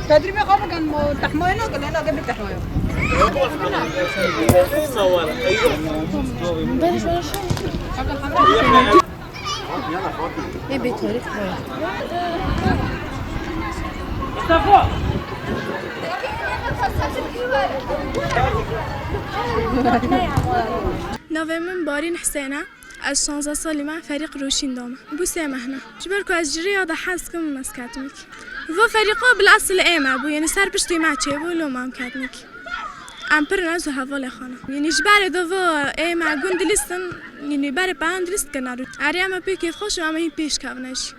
تدريب يقوم كان تحمينا قال لا قبل تحمينا ايه بيتورك نوامن بارين حسينة از 16 سالی من فريق روشين دوما بوسي مهنا جبركو از جري هذا حاسكم مسكاتمك و فريقو بالاصل ايما بو يعني سر پشتی مچه بو لو مام کاتمك امپر نازو حواله خانه يعني جبر دو ايما گوند لیستن يعني بر باند لیست کنارو اريا ما بي كيف خوش اما هي پیش کاونش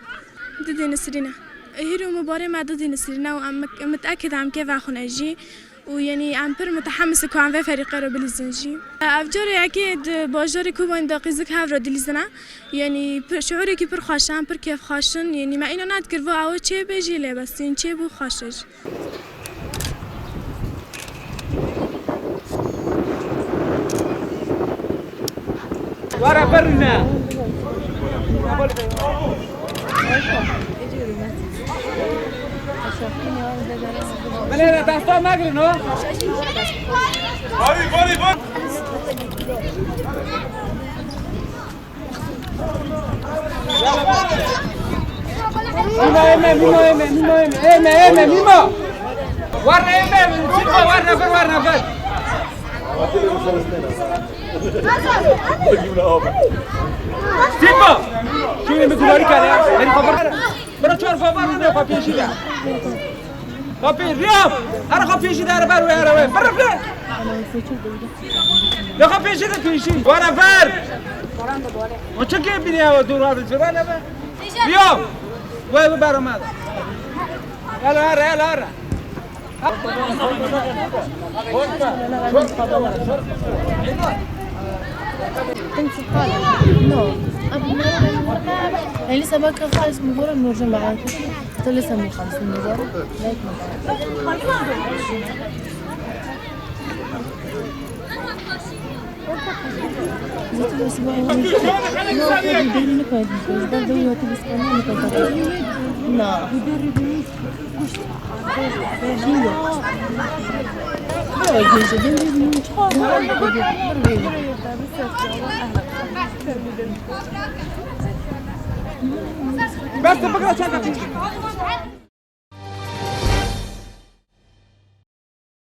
ددين سرينا هيرو مباري ما ددين سرينا و متاكد ام كيف اخونجي ويعني امبر متحمس كون في فريق رو بلزنجي افجار اكيد باجار كوبان دقيزك هاورا دليزنا يعني شعوري كي بر خاشن بر كيف خاشن يعني ما اينا نذكر فو او تشي بيجي لي بس ان تشي بو خاشج ورا برنا ملينا دستان نگیرین ها باری باری باری میما ورنه سیپا شونی بگذاری کنه این خبر برو چهار خبر رو پا پیشیده خب ریام هر خب پیشی داره بر ویاره برو بله یا خب پیشی وارا بر و چه که بینی او دور ها بزرگه نبه ریام وای بر اومد هلا يعني لسه ما كان خالص مباراة بنرجع معاكم حتى لسه ما خلص المباراة بس بقرا